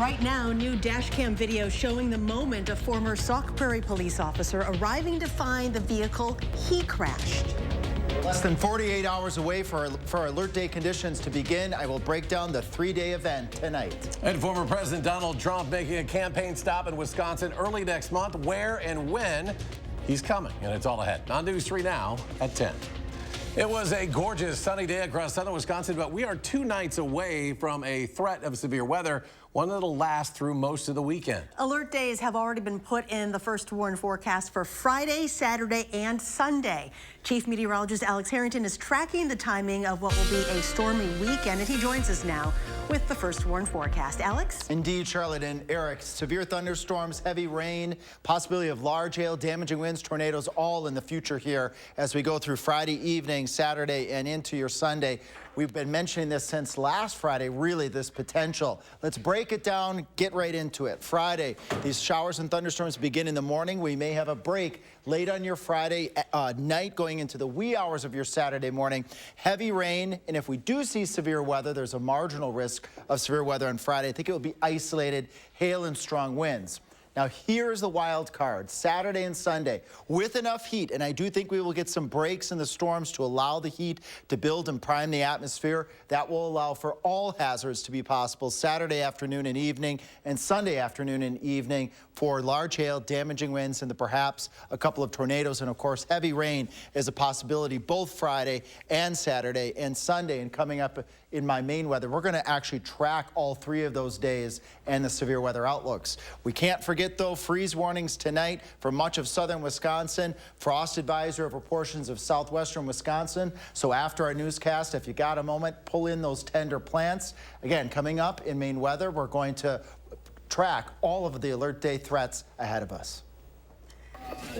Right now, new dash cam video showing the moment a former Sauk Prairie police officer arriving to find the vehicle he crashed. Less than 48 hours away for alert day conditions to begin. I will break down the three-day event tonight. And former President Donald Trump making a campaign stop in Wisconsin early next month. Where and when he's coming. And it's all ahead on News 3 now at 10. It was a gorgeous sunny day across southern Wisconsin, but we are 2 nights away from a threat of severe weather, one that'll last through most of the weekend. Alert days have already been put in the first warn forecast for Friday, Saturday, and Sunday. Chief Meteorologist Alex Harrington is tracking the timing of what will be a stormy weekend, and he joins us now with the first warn forecast. Alex? Indeed, Charlotte and Eric. Severe thunderstorms, heavy rain, possibility of large hail, damaging winds, tornadoes, all in the future here as we go through Friday evening, Saturday, and into your Sunday. We've been mentioning this since last Friday, really, this potential. Let's break it down, get right into it. Friday, these showers and thunderstorms begin in the morning. We may have a break late on your Friday night going into the wee hours of your Saturday morning. Heavy rain, and if we do see severe weather, there's a marginal risk of severe weather on Friday. I think it will be isolated hail and strong winds. Now, here's the wild card, Saturday and Sunday, with enough heat, and I do think we will get some breaks in the storms to allow the heat to build and prime the atmosphere. That will allow for all hazards to be possible Saturday afternoon and evening, and Sunday afternoon and evening for large hail, damaging winds, and perhaps a couple of tornadoes, and of course, heavy rain is a possibility both Friday and Saturday and Sunday. And coming up in my main weather, we're going to actually track all 3 of those days and the severe weather outlooks. We can't forget, though, freeze warnings tonight for much of southern Wisconsin, frost advisory over portions of southwestern Wisconsin. So after our newscast, if you got a moment, pull in those tender plants. Again, coming up in main weather, we're going to track all of the alert day threats ahead of us.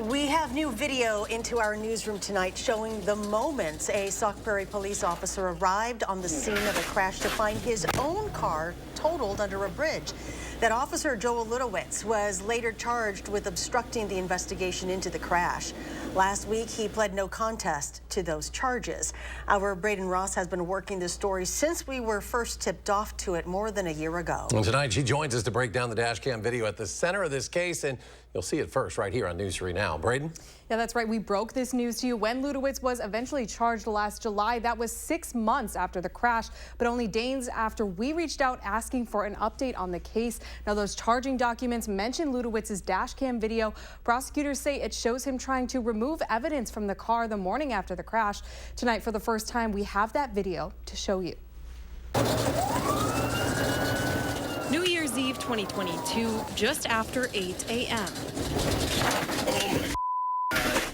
We have new video into our newsroom tonight showing the moments a Sauk Prairie police officer arrived on the scene of a crash to find his own car totaled under a bridge. That officer, Joel Ludowitz, was later charged with obstructing the investigation into the crash. Last week, he pled no contest to those charges. Our Braden Ross has been working this story since we were first tipped off to it more than a year ago. And tonight, she joins us to break down the dash cam video at the center of this case, and you'll see it first right here on News 3 Now. Braden? Yeah, that's right. We broke this news to you when Ludowitz was eventually charged last July. That was 6 months after the crash, but only days after we reached out asking for an update on the case. Now, those charging documents mention Ludowitz's dash cam video. Prosecutors say it shows him trying to remove evidence from the car the morning after the crash. Tonight, for the first time, we have that video to show you. New Year's Eve 2022, just after 8 a.m.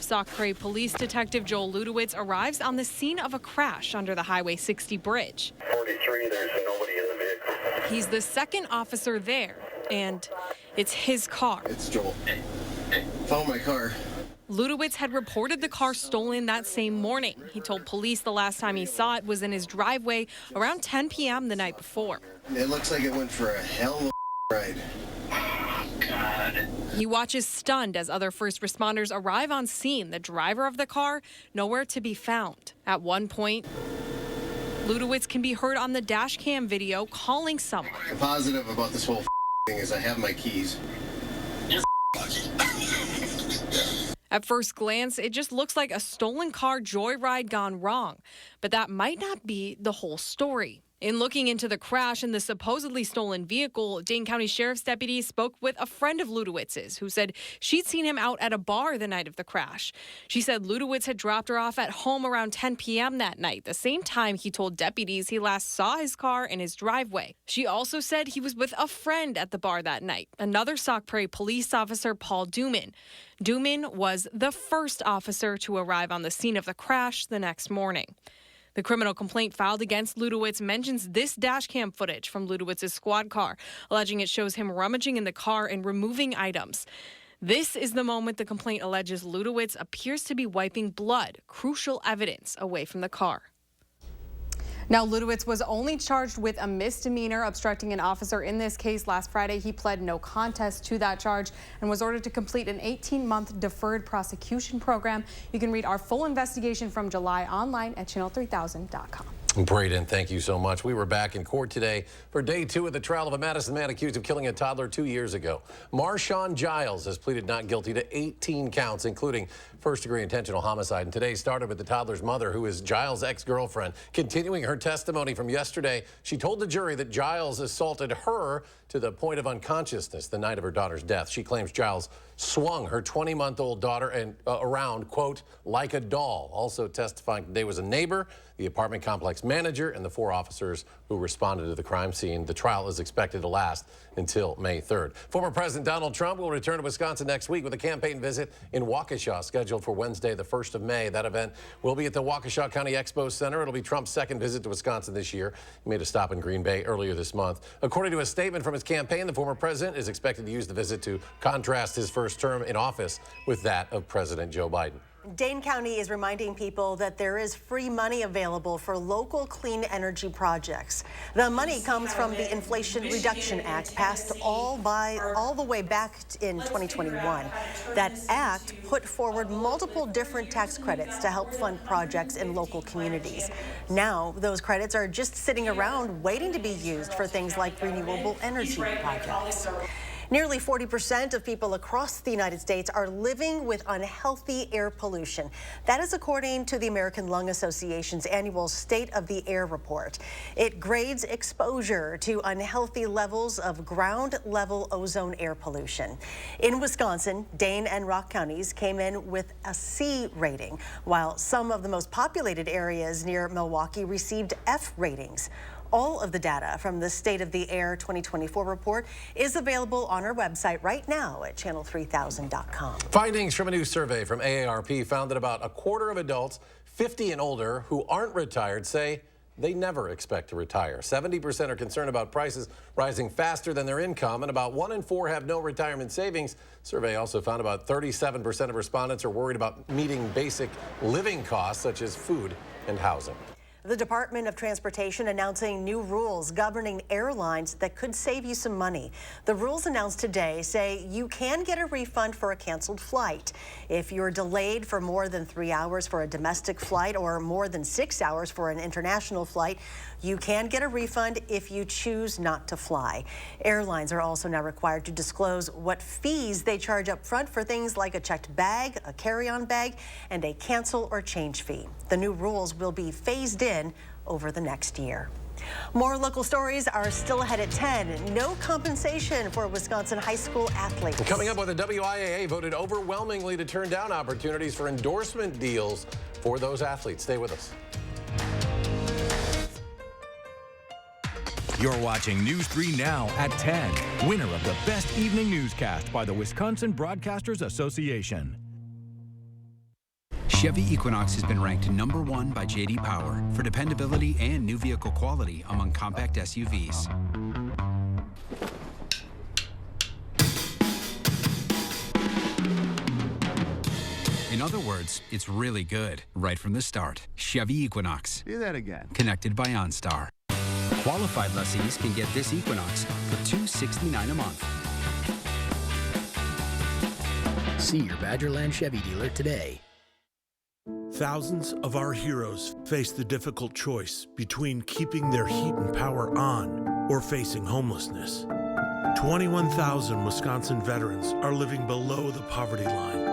Sauk Prairie Police Detective Joel Ludowitz arrives on the scene of a crash under the Highway 60 bridge. 43, there's nobody in the vehicle. He's the second officer there, and it's his car. It's Joel. Follow my car. Ludowitz had reported the car stolen that same morning. He told police the last time he saw it was in his driveway around 10 p.m. the night before. It looks like it went for a hell of a ride. Oh, God. He watches stunned as other first responders arrive on scene. The driver of the car, nowhere to be found. At one point, Ludowitz can be heard on the dash cam video calling someone. I'm positive about this whole thing is I have my keys. You're lucky. At first glance, it just looks like a stolen car joyride gone wrong. But that might not be the whole story. In looking into the crash and the supposedly stolen vehicle, Dane County Sheriff's deputies spoke with a friend of Ludowitz's who said she'd seen him out at a bar the night of the crash. She said Ludowitz had dropped her off at home around 10 p.m. that night, the same time he told deputies he last saw his car in his driveway. She also said he was with a friend at the bar that night, another Sauk Prairie police officer, Paul Duman. Duman was the first officer to arrive on the scene of the crash the next morning. The criminal complaint filed against Ludowitz mentions this dash cam footage from Ludowitz's squad car, alleging it shows him rummaging in the car and removing items. This is the moment the complaint alleges Ludowitz appears to be wiping blood, crucial evidence, away from the car. Now, Ludowitz was only charged with a misdemeanor obstructing an officer in this case. Last Friday, he pled no contest to that charge and was ordered to complete an 18-month deferred prosecution program. You can read our full investigation from July online at channel3000.com. Braden, thank you so much. We were back in court today for day 2 of the trial of a Madison man accused of killing a toddler 2 years ago. Marshawn Giles has pleaded not guilty to 18 counts, including first-degree intentional homicide. And today started with the toddler's mother, who is Giles' ex-girlfriend. Continuing her testimony from yesterday, she told the jury that Giles assaulted her to the point of unconsciousness the night of her daughter's death. She claims Giles swung her 20-month-old daughter around, quote, like a doll. Also testifying today was a neighbor, the apartment complex manager, and the 4 officers who responded to the crime scene. The trial is expected to last until May 3rd. Former President Donald Trump will return to Wisconsin next week with a campaign visit in Waukesha scheduled for Wednesday, the 1st of May. That event will be at the Waukesha County Expo Center. It'll be Trump's second visit to Wisconsin this year. He made a stop in Green Bay earlier this month. According to a statement from his campaign, the former president is expected to use the visit to contrast his first term in office with that of President Joe Biden. Dane County is reminding people that there is free money available for local clean energy projects. The money comes from the Inflation Reduction Act, passed all the way back in 2021. That act put forward multiple different tax credits to help fund projects in local communities. Now, those credits are just sitting around waiting to be used for things like renewable energy projects. Nearly 40% of people across the United States are living with unhealthy air pollution. That is according to the American Lung Association's annual State of the Air report. It grades exposure to unhealthy levels of ground-level ozone air pollution. In Wisconsin, Dane and Rock counties came in with a C rating, while some of the most populated areas near Milwaukee received F ratings. All of the data from the State of the Air 2024 report is available on our website right now at channel3000.com. Findings from a new survey from AARP found that about a quarter of adults 50 and older who aren't retired say they never expect to retire. 70% are concerned about prices rising faster than their income, and about 1 in 4 have no retirement savings. Survey also found about 37% of respondents are worried about meeting basic living costs such as food and housing. The Department of Transportation announcing new rules governing airlines that could save you some money. The rules announced today say you can get a refund for a canceled flight. If you're delayed for more than 3 hours for a domestic flight or more than 6 hours for an international flight, you can get a refund if you choose not to fly. Airlines are also now required to disclose what fees they charge up front for things like a checked bag, a carry-on bag, and a cancel or change fee. The new rules will be phased in over the next year. More local stories are still ahead at 10. No compensation for Wisconsin high school athletes. Coming up, with the WIAA voted overwhelmingly to turn down opportunities for endorsement deals for those athletes. Stay with us. You're watching News 3 Now at 10. Winner of the Best Evening Newscast by the Wisconsin Broadcasters Association. Chevy Equinox has been ranked #1 by J.D. Power for dependability and new vehicle quality among compact SUVs. In other words, it's really good right from the start. Chevy Equinox. Do that again. Connected by OnStar. Qualified lessees can get this Equinox for $269 a month. See your Badgerland Chevy dealer today. Thousands of our heroes face the difficult choice between keeping their heat and power on or facing homelessness. 21,000 Wisconsin veterans are living below the poverty line,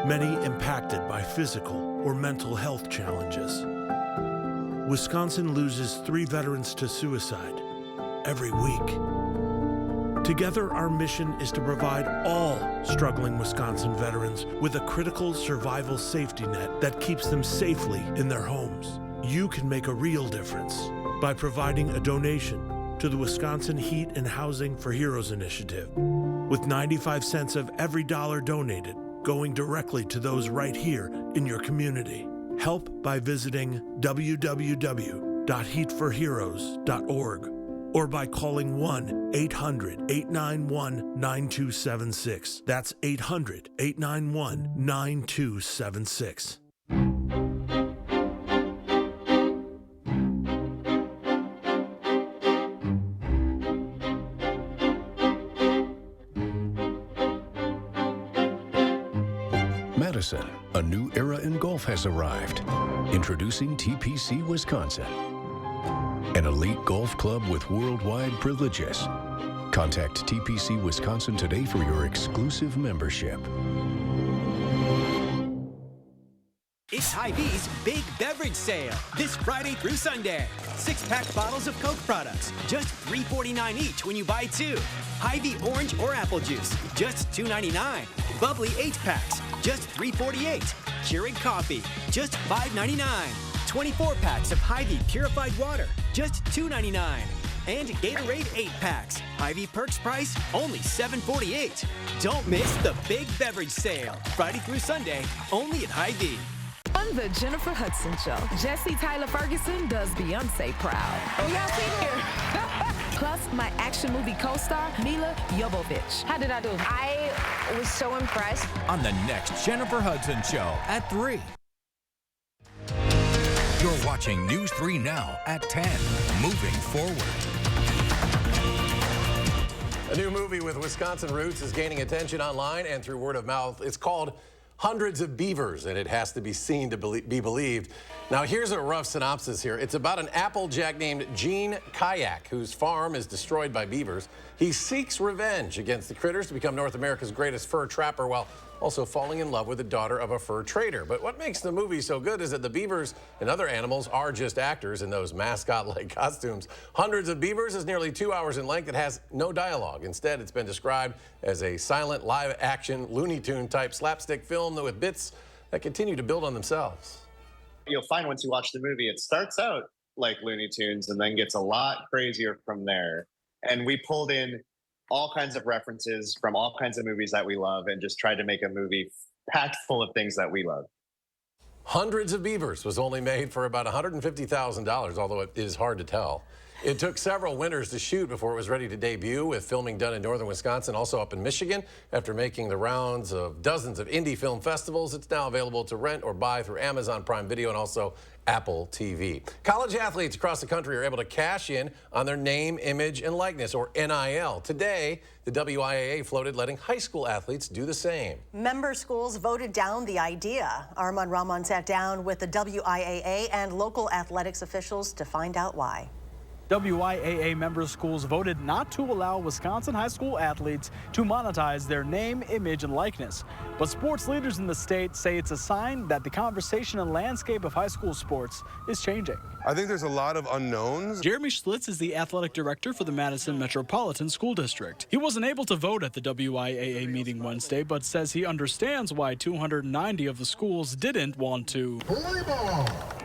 many impacted by physical or mental health challenges. Wisconsin loses 3 veterans to suicide every week. Together, our mission is to provide all struggling Wisconsin veterans with a critical survival safety net that keeps them safely in their homes. You can make a real difference by providing a donation to the Wisconsin Heat and Housing for Heroes initiative, with 95 cents of every dollar donated going directly to those right here in your community. Help by visiting www.heatforheroes.org or by calling 1-800-891-9276. That's 800-891-9276. Madison, a new era in golf has arrived. Introducing TPC Wisconsin. An elite golf club with worldwide privileges. Contact TPC Wisconsin today for your exclusive membership. It's Hy-Vee's Big Beverage Sale this Friday through Sunday. 6-pack bottles of Coke products, just $3.49 each when you buy 2. Hy-Vee orange or apple juice, just $2.99. Bubbly 8-packs, just $3.48. Keurig coffee, just $5.99. 24 packs of Hy-Vee purified water, just $2.99. And Gatorade 8-packs. Hy-Vee Perks price, only $7.48. Don't miss the Big Beverage Sale. Friday through Sunday, only at Hy-Vee. On the Jennifer Hudson Show, Jesse Tyler Ferguson does Beyonce proud. Oh, y'all see here? Plus, my action movie co-star, Mila Jovovich. How did I do? I was so impressed. On the next Jennifer Hudson Show at 3. You're watching News 3 Now at 10. Moving forward. A new movie with Wisconsin roots is gaining attention online and through word of mouth. It's called Hundreds of Beavers, and it has to be seen to be believed. Now, here's a rough synopsis here. It's about an Applejack named Gene Kayak, whose farm is destroyed by beavers. He seeks revenge against the critters to become North America's greatest fur trapper while also falling in love with the daughter of a fur trader. But what makes the movie so good is that the beavers and other animals are just actors in those mascot-like costumes. Hundreds of Beavers is nearly 2 hours in length. It has no dialogue. Instead, it's been described as a silent, live-action, Looney Tune-type slapstick film with bits that continue to build on themselves. You'll find once you watch the movie, it starts out like Looney Tunes and then gets a lot crazier from there. And we pulled in all kinds of references from all kinds of movies that we love and just tried to make a movie packed full of things that we love. Hundreds of Beavers was only made for about $150,000, although it is hard to tell. It took several winters to shoot before it was ready to debut, with filming done in northern Wisconsin, also up in Michigan. After making the rounds of dozens of indie film festivals, it's now available to rent or buy through Amazon Prime Video and also Apple TV. College athletes across the country are able to cash in on their name, image, and likeness, or NIL. Today, the WIAA floated letting high school athletes do the same. Member schools voted down the idea. Armand Rahman sat down with the WIAA and local athletics officials to find out why. WIAA member schools voted not to allow Wisconsin high school athletes to monetize their name, image, and likeness. But sports leaders in the state say it's a sign that the conversation and landscape of high school sports is changing. I think there's a lot of unknowns. Jeremy Schlitz is the athletic director for the Madison Metropolitan School District. He wasn't able to vote at the WIAA meeting Wednesday, but says he understands why 290 of the schools didn't want to.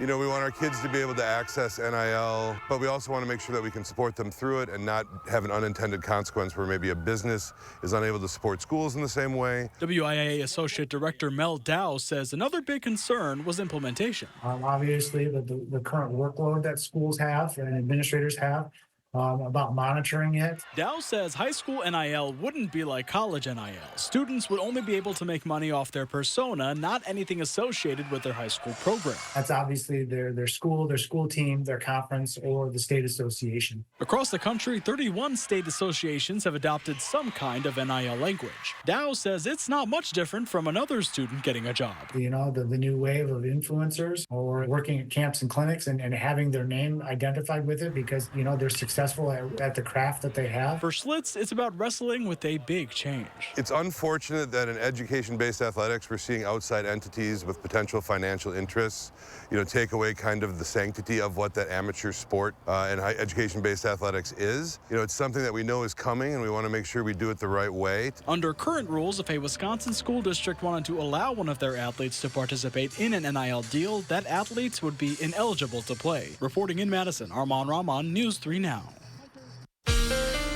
You know, we want our kids to be able to access NIL, but we also want to make sure that we can support them through it and not have an unintended consequence where maybe a business is unable to support schools in the same way. WIAA Associate Director Mel Dow says another big concern was implementation. Obviously, the current workload that schools have and administrators have about monitoring it. Dow says high school NIL wouldn't be like college NIL. Students would only be able to make money off their persona, not anything associated with their high school program. That's obviously their school team, their conference, or the state association. Across the country, 31 state associations have adopted some kind of NIL language. Dow says it's not much different from another student getting a job. You know, the new wave of influencers or working at camps and clinics and having their name identified with it because, you know, they're successful at the craft that they have. For Schlitz, it's about wrestling with a big change. It's unfortunate that in education-based athletics, we're seeing outside entities with potential financial interests, you know, take away kind of the sanctity of what that amateur sport and education-based athletics is. You know, it's something that we know is coming, and we want to make sure we do it the right way. Under current rules, if a Wisconsin school district wanted to allow one of their athletes to participate in an NIL deal, that athlete would be ineligible to play. Reporting in Madison, Armand Rahman, News 3 Now.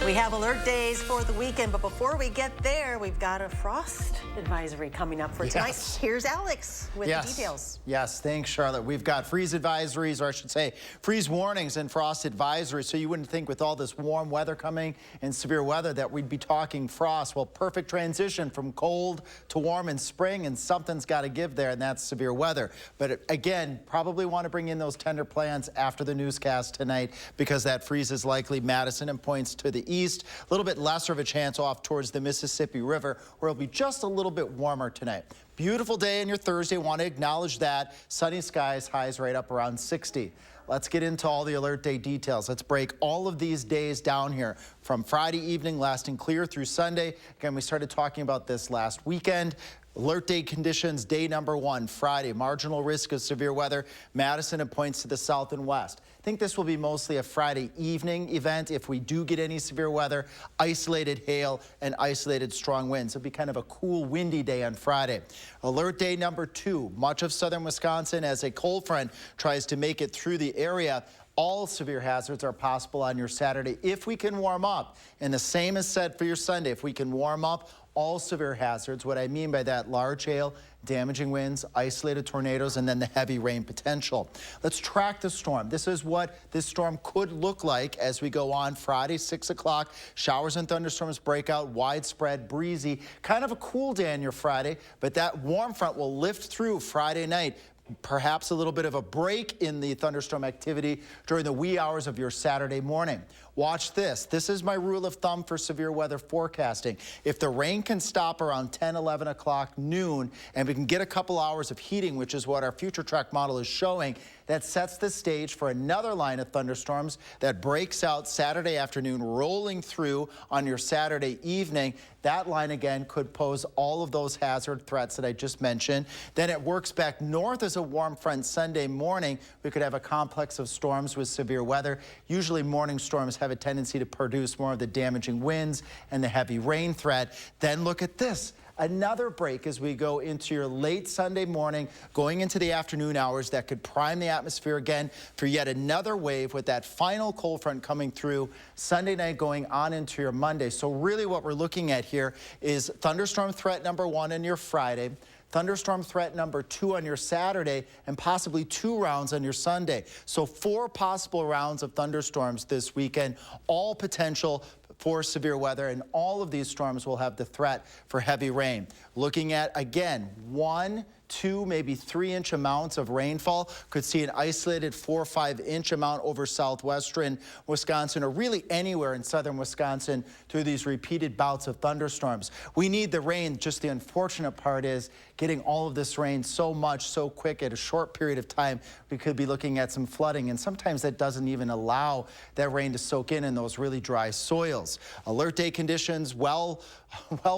We have alert days for the weekend, but before we get there, we've got a frost advisory coming up for tonight. Yes. Here's Alex with the details. Yes, thanks, Charlotte. We've got freeze advisories, or I should say freeze warnings and frost advisories, so you wouldn't think with all this warm weather coming and severe weather that we'd be talking frost. Well, perfect transition from cold to warm in spring, and something's got to give there, and that's severe weather. But again, probably want to bring in those tender plans after the newscast tonight because that freeze is likely Madison and points to the east. A little bit lesser of a chance off towards the Mississippi River, where it'll be just a little bit warmer tonight. Beautiful day on your Thursday. Want to acknowledge that. Sunny skies, highs right up around 60. let's get into all the alert day details. Let's break all of these days down here from Friday evening lasting clear through Sunday. Again, we started talking about this last weekend. Alert day conditions, day number 1, Friday. Marginal risk of severe weather. Madison, it points to the south and west. I think this will be mostly a Friday evening event. If we do get any severe weather, isolated hail and isolated strong winds. It'll be kind of a cool, windy day on Friday. Alert day number 2, much of southern Wisconsin as a cold front tries to make it through the area. All severe hazards are possible on your Saturday if we can warm up. And the same is said for your Sunday. If we can warm up, all severe hazards. What I mean by that, large hail, damaging winds, isolated tornadoes, and then the heavy rain potential. Let's track the storm. This is what this storm could look like as we go on Friday, 6 o'clock. Showers and thunderstorms break out, widespread, breezy. Kind of a cool day on your Friday, but that warm front will lift through Friday night. Perhaps a little bit of a break in the thunderstorm activity during the wee hours of your Saturday morning. Watch this. This is my rule of thumb for severe weather forecasting. If the rain can stop around 10, 11 o'clock noon, and we can get a couple hours of heating, which is what our future track model is showing, that sets the stage for another line of thunderstorms that breaks out Saturday afternoon, rolling through on your Saturday evening. That line again could pose all of those hazard threats that I just mentioned. Then it works back north as a warm front Sunday morning. We could have a complex of storms with severe weather. Usually morning storms have a tendency to produce more of the damaging winds and the heavy rain threat. Then look at this. Another break as we go into your late Sunday morning, going into the afternoon hours that could prime the atmosphere again for yet another wave with that final cold front coming through Sunday night going on into your Monday. So really what we're looking at here is thunderstorm threat number 1 on your Friday, thunderstorm threat number 2 on your Saturday, and possibly 2 rounds on your Sunday. So 4 possible rounds of thunderstorms this weekend, all potential for severe weather, and all of these storms will have the threat for heavy rain. Looking at, again, 1, 2, maybe 3-inch amounts of rainfall. Could see an isolated 4 or 5-inch amount over southwestern Wisconsin, or really anywhere in southern Wisconsin through these repeated bouts of thunderstorms. We need the rain. Just the unfortunate part is getting all of this rain so much, so quick at a short period of time. We could be looking at some flooding, and sometimes that doesn't even allow that rain to soak in those really dry soils. Alert day conditions well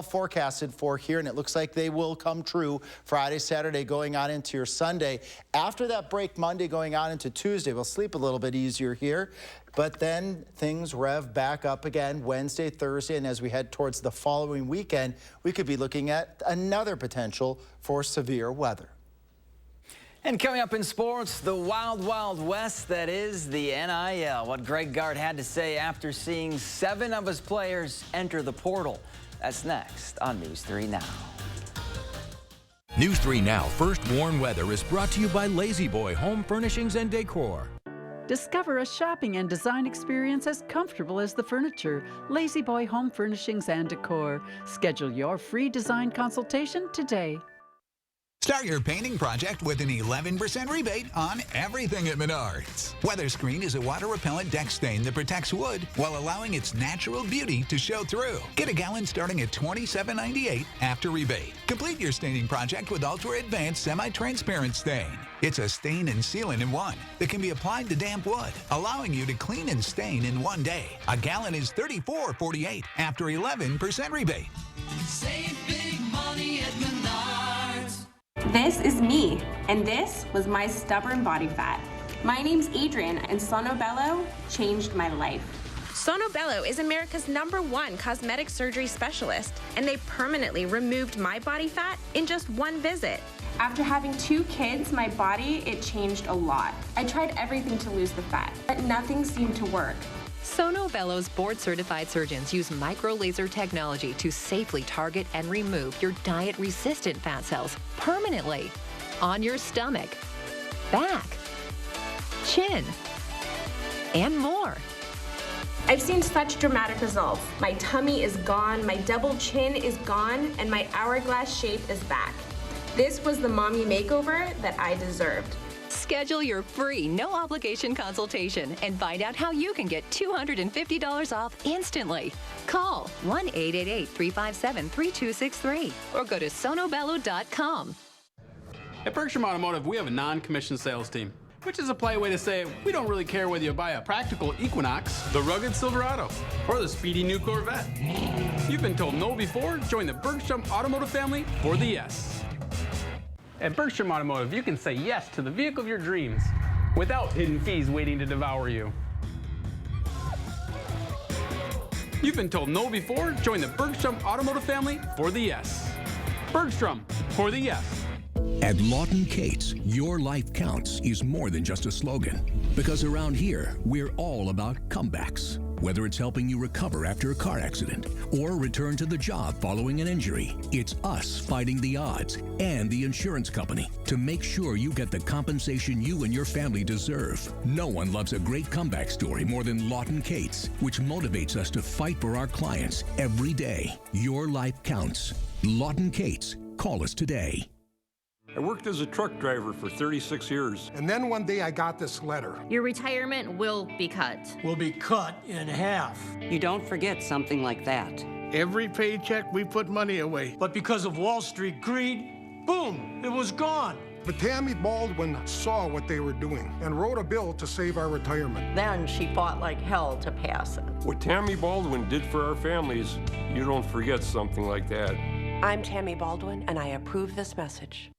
forecasted for here, and it looks like they will come true Friday, Saturday, going on into your Sunday. After that break Monday going on into Tuesday, we'll sleep a little bit easier here, but then things rev back up again Wednesday, Thursday, and as we head towards the following weekend, we could be looking at another potential for severe weather. And coming up in sports, the wild, wild west that is the NIL. What Greg Gard had to say after seeing 7 of his players enter the portal. That's next on News 3 Now. News 3 Now First Warn Weather is brought to you by Lazy Boy Home Furnishings and Decor. Discover a shopping and design experience as comfortable as the furniture. Lazy Boy Home Furnishings and Decor. Schedule your free design consultation today. Start your painting project with an 11% rebate on everything at Menards. WeatherScreen is a water-repellent deck stain that protects wood while allowing its natural beauty to show through. Get a gallon starting at $27.98 after rebate. Complete your staining project with ultra-advanced semi-transparent stain. It's a stain and sealant in one that can be applied to damp wood, allowing you to clean and stain in one day. A gallon is $34.48 after 11% rebate. Save big money at Menards. This is me, and this was my stubborn body fat. My name's Adrian, and Sonobello changed my life. Sonobello is America's #1 cosmetic surgery specialist, and they permanently removed my body fat in just 1 visit. After having 2 kids, my body, it changed a lot. I tried everything to lose the fat, but nothing seemed to work. Sonobello's board-certified surgeons use micro-laser technology to safely target and remove your diet-resistant fat cells permanently on your stomach, back, chin, and more. I've seen such dramatic results. My tummy is gone, my double chin is gone, and my hourglass shape is back. This was the mommy makeover that I deserved. Schedule your free, no-obligation consultation and find out how you can get $250 off instantly. Call 1-888-357-3263 or go to sonobello.com. At Bergstrom Automotive, we have a non-commissioned sales team. which is a polite way to say we don't really care whether you buy a practical Equinox, the rugged Silverado, or the speedy new Corvette. You've been told no before? Join the Bergstrom Automotive family for the yes. At Bergstrom Automotive, you can say yes to the vehicle of your dreams without hidden fees waiting to devour you. You've been told no before? Join the Bergstrom Automotive family for the yes. Bergstrom for the yes. At Lawton Cates, your life counts is more than just a slogan. Because around here, we're all about comebacks. Whether it's helping you recover after a car accident or return to the job following an injury, it's us fighting the odds and the insurance company to make sure you get the compensation you and your family deserve. No one loves a great comeback story more than Lawton Cates, which motivates us to fight for our clients every day. Your life counts. Lawton Cates. Call us today. I worked as a truck driver for 36 years. And then one day I got this letter. Your retirement will be cut. Will be cut in half. You don't forget something like that. Every paycheck we put money away. But because of Wall Street greed, boom, it was gone. But Tammy Baldwin saw what they were doing and wrote a bill to save our retirement. Then she fought like hell to pass it. What Tammy Baldwin did for our families, you don't forget something like that. I'm Tammy Baldwin, and I approve this message.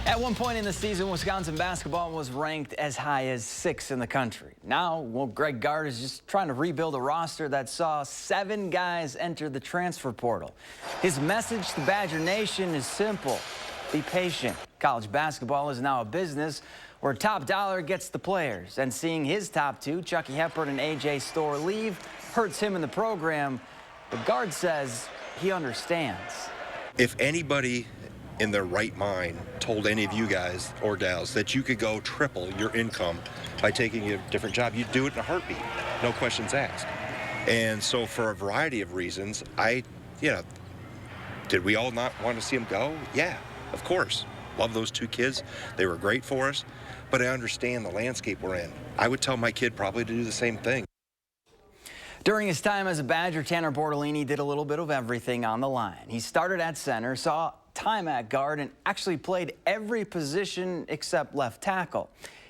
At one point in the season, Wisconsin basketball was ranked as high as 6th in the country. Now, well, Greg Gard is just trying to rebuild a roster that saw 7 guys enter the transfer portal. His message to Badger Nation is simple: be patient. College basketball is now a business where top dollar gets the players. And seeing his top 2, Chucky Hepburn and A.J. Storr, leave hurts him in the program. But Gard says he understands. If anybody in their right mind told any of you guys or gals that you could go triple your income by taking a different job, you'd do it in a heartbeat, no questions asked. And so for a variety of reasons, did we all not want to see them go? Yeah, of course. Love those 2 kids. They were great for us, but I understand the landscape we're in. I would tell my kid probably to do the same thing. During his time as a Badger, Tanner Bortolini did a little bit of everything on the line. He started at center, saw time at guard, and actually played every position except left tackle.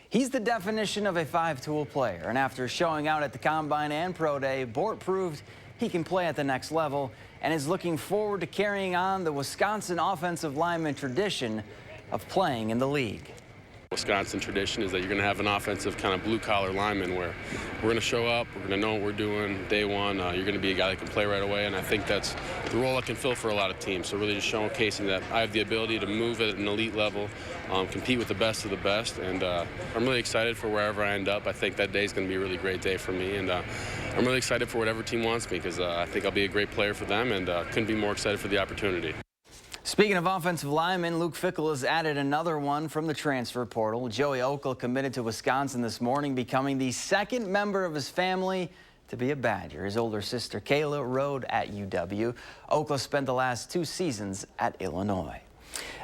He's the definition of a 5-tool player, and after showing out at the Combine and Pro Day, Bort proved he can play at the next level and is looking forward to carrying on the Wisconsin offensive lineman tradition of playing in the league. Wisconsin tradition is that you're going to have an offensive kind of blue-collar lineman where we're going to show up, we're going to know what we're doing day one. You're going to be a guy that can play right away, and I think that's the role I can fill for a lot of teams. So really just showcasing that I have the ability to move at an elite level, compete with the best of the best, and I'm really excited for wherever I end up. I think that day is going to be a really great day for me, and I'm really excited for whatever team wants me because I think I'll be a great player for them, and couldn't be more excited for the opportunity. Speaking of offensive linemen, Luke Fickell has added another one from the transfer portal. Joey Okla committed to Wisconsin this morning, becoming the 2nd member of his family to be a Badger. His older sister Kayla rode at UW. Okla spent the last 2 seasons at Illinois.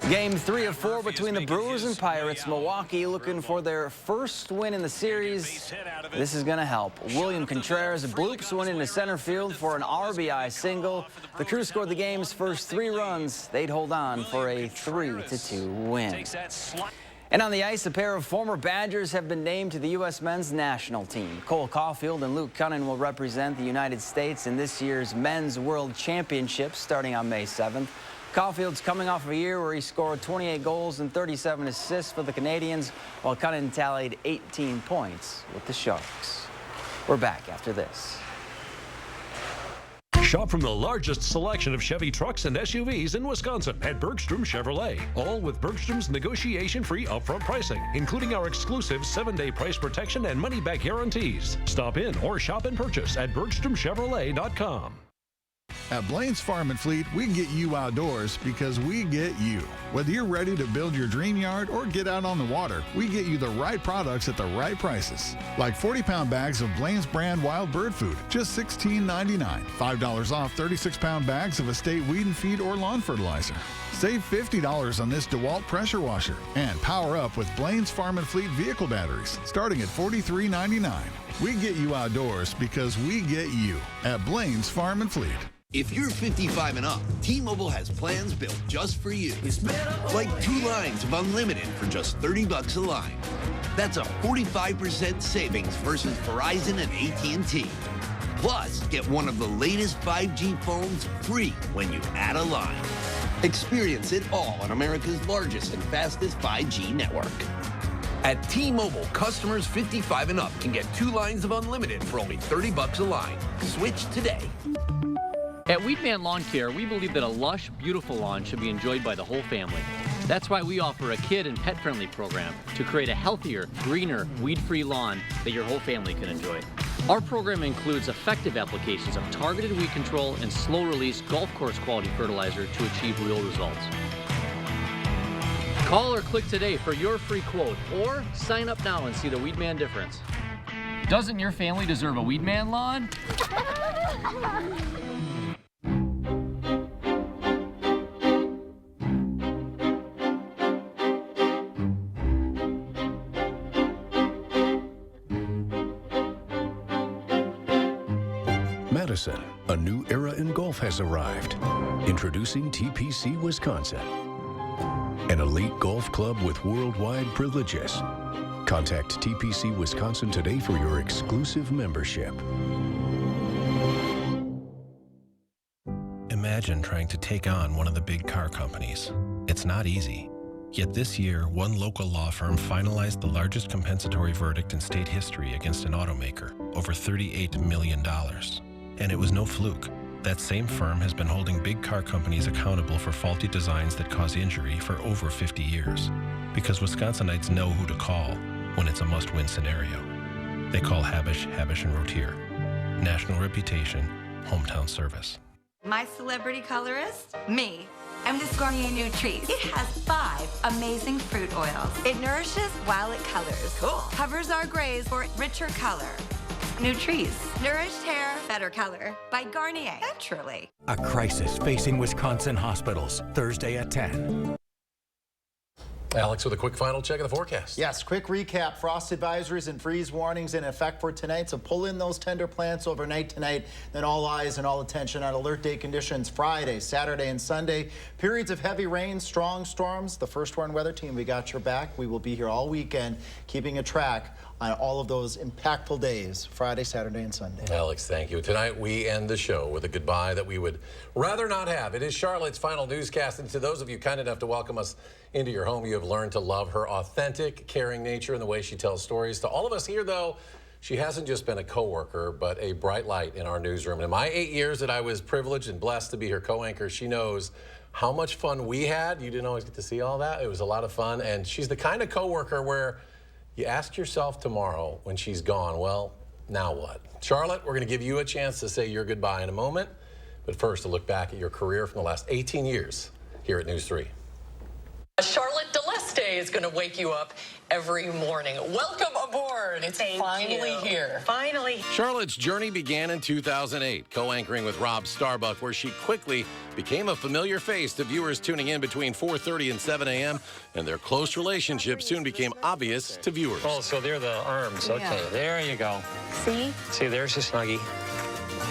Game 3 of 4 between the Brewers and Pirates. Milwaukee looking for their first win in the series. This is going to help. William Contreras bloops one into center field for an RBI single. The Crew scored the game's first 3 runs. They'd hold on for a 3-2 win. And on the ice, a pair of former Badgers have been named to the U.S. men's national team. Cole Caulfield and Luke Cunnin will represent the United States in this year's Men's World Championships starting on May 7th. Caulfield's coming off a year where he scored 28 goals and 37 assists for the Canadians, while Cunnin tallied 18 points with the Sharks. We're back after this. Shop from the largest selection of Chevy trucks and SUVs in Wisconsin at Bergstrom Chevrolet. All with Bergstrom's negotiation-free upfront pricing, including our exclusive 7-day price protection and money-back guarantees. Stop in or shop and purchase at BergstromChevrolet.com. At Blaine's Farm and Fleet, we get you outdoors because we get you. Whether you're ready to build your dream yard or get out on the water, we get you the right products at the right prices. Like 40-pound bags of Blaine's brand wild bird food, just $16.99. $5 off 36-pound bags of estate weed and feed or lawn fertilizer. Save $50 on this DeWalt pressure washer. And power up with Blaine's Farm and Fleet vehicle batteries, starting at $43.99. We get you outdoors because we get you at Blaine's Farm and Fleet. If you're 55 and up, T-Mobile has plans built just for you. Like 2 lines of unlimited for just $30 a line. That's a 45% savings versus Verizon and AT&T. Plus, get one of the latest 5G phones free when you add a line. Experience it all on America's largest and fastest 5G network. At T-Mobile, customers 55 and up can get 2 lines of unlimited for only $30 a line. Switch today. At Weedman Lawn Care, we believe that a lush, beautiful lawn should be enjoyed by the whole family. That's why we offer a kid and pet-friendly program to create a healthier, greener, weed-free lawn that your whole family can enjoy. Our program includes effective applications of targeted weed control and slow-release golf course quality fertilizer to achieve real results. Call or click today for your free quote, or sign up now and see the Weedman difference. Doesn't your family deserve a Weedman lawn? Madison, a new era in golf has arrived. Introducing TPC Wisconsin, an elite golf club with worldwide privileges. Contact TPC Wisconsin today for your exclusive membership. Imagine trying to take on one of the big car companies. It's not easy. Yet this year, one local law firm finalized the largest compensatory verdict in state history against an automaker, over $38 million. And it was no fluke. That same firm has been holding big car companies accountable for faulty designs that cause injury for over 50 years. Because Wisconsinites know who to call when it's a must-win scenario. They call Habish, Habish & Rotier. National reputation, hometown service. My celebrity colorist? Me. I'm this Garnier Nutrice. It has 5 amazing fruit oils. It nourishes while it colors. Cool. Covers our grays for richer color. Nutrice. Nourished hair, better color. By Garnier. Naturally. A crisis facing Wisconsin hospitals. Thursday at 10. Alex with a quick final check of the forecast. Yes, quick recap. Frost advisories and freeze warnings in effect for tonight. So pull in those tender plants overnight tonight. Then all eyes and all attention on alert day conditions Friday, Saturday, and Sunday. Periods of heavy rain, strong storms. The First Warn Weather Team, we got your back. We will be here all weekend keeping a track on all of those impactful days, Friday, Saturday, and Sunday. Alex, thank you. Tonight, we end the show with a goodbye that we would rather not have. It is Charlotte's final newscast, and to those of you kind enough to welcome us into your home, you have learned to love her authentic, caring nature and the way she tells stories. To all of us here, though, she hasn't just been a coworker, but a bright light in our newsroom. And in my 8 years that I was privileged and blessed to be her co-anchor, she knows how much fun we had. You didn't always get to see all that. It was a lot of fun, and she's the kind of coworker where you ask yourself tomorrow when she's gone, well, now what? Charlotte, we're going to give you a chance to say your goodbye in a moment. But first, to look back at your career from the last 18 years here at News 3. Charlotte DeLeste is going to wake you up every morning. Welcome aboard. It's finally here. Finally. Charlotte's journey began in 2008, co-anchoring with Rob Starbuck, where she quickly became a familiar face to viewers tuning in between 4:30 and 7 a.m., and their close relationship soon became obvious to viewers. Oh, so they're the arms. Okay, Yeah. there you go. See? See, there's a snuggie.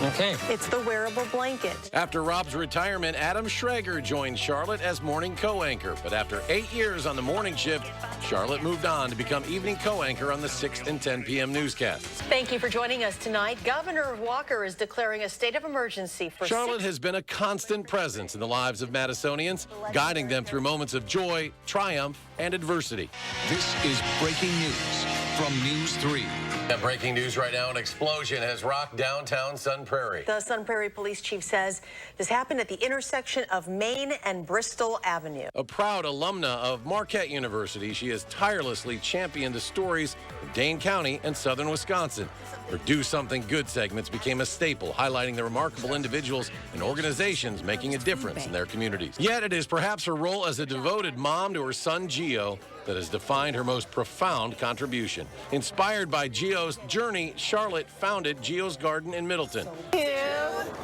Okay. It's the wearable blanket. After Rob's retirement, Adam Schrager joined Charlotte as morning co-anchor. But after 8 years on the morning shift, Charlotte moved on to become evening co-anchor on the 6 and 10 p.m. newscasts. Thank you for joining us tonight. Governor Walker is declaring a state of emergency for Charlotte has been a constant presence in the lives of Madisonians, guiding them through moments of joy, triumph, and adversity. This is breaking news from News 3. And breaking news right now, an explosion has rocked downtown Sun Prairie. The Sun Prairie Police Chief says this happened at the intersection of Main and Bristol Avenue. A proud alumna of Marquette University, she has tirelessly championed the stories of Dane County and southern Wisconsin. Her Do Something Good segments became a staple, highlighting the remarkable individuals and organizations making a difference in their communities. Yet it is perhaps her role as a devoted mom to her son Gio that has defined her most profound contribution. Inspired by Gio's journey, Charlotte founded Gio's Garden in Middleton. 2,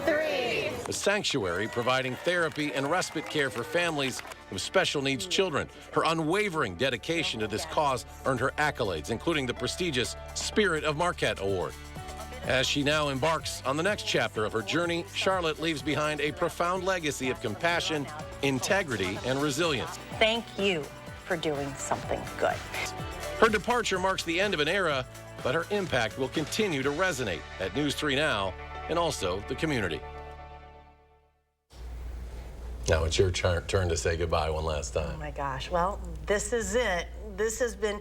3. A sanctuary providing therapy and respite care for families with special needs children. Her unwavering dedication to this cause earned her accolades, including the prestigious Spirit of Marquette Award. As she now embarks on the next chapter of her journey, Charlotte leaves behind a profound legacy of compassion, integrity, and resilience. Thank you for doing something good. Her departure marks the end of an era, but her impact will continue to resonate at News 3 Now and also the community. Now it's your turn to say goodbye one last time. Oh my gosh, well, this is it. This has been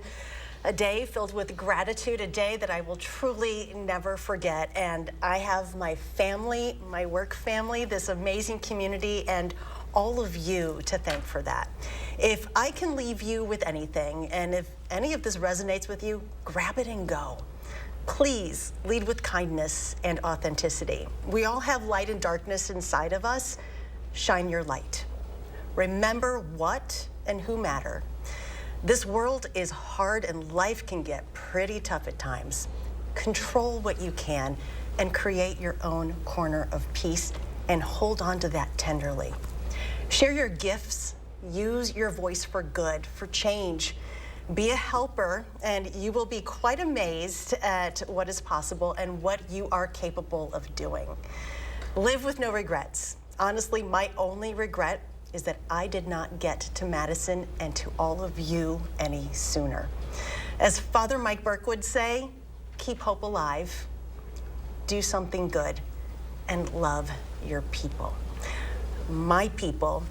a day filled with gratitude, a day that I will truly never forget. And I have my family, my work family, this amazing community, and all of you to thank for that. If I can leave you with anything, and if any of this resonates with you, grab it and go. Please lead with kindness and authenticity. We all have light and darkness inside of us. Shine your light. Remember what and who matter. This world is hard and life can get pretty tough at times. Control what you can and create your own corner of peace and hold on to that tenderly. Share your gifts, use your voice for good, for change. Be a helper and you will be quite amazed at what is possible and what you are capable of doing. Live with no regrets. Honestly, my only regret is that I did not get to Madison and to all of you any sooner. As Father Mike Burke would say, keep hope alive, do something good, and love your people. My people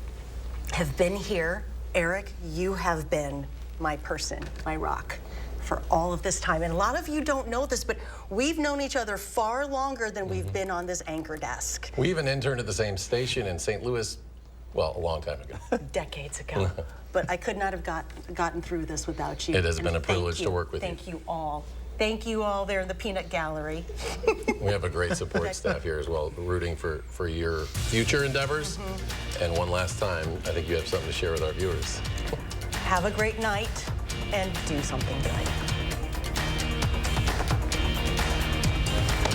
have been here. Eric, you have been my person, my rock, for all of this time. And a lot of you don't know this, but we've known each other far longer than we've been on this anchor desk. We even interned at the same station in St. Louis, well, a long time ago. Decades ago. But I could not have gotten through this without you. It has been a privilege to work with you. Thank you all. Thank you all there in the peanut gallery. We have a great support staff here as well, rooting for your future endeavors. And one last time, I think you have something to share with our viewers. Have a great night and do something good.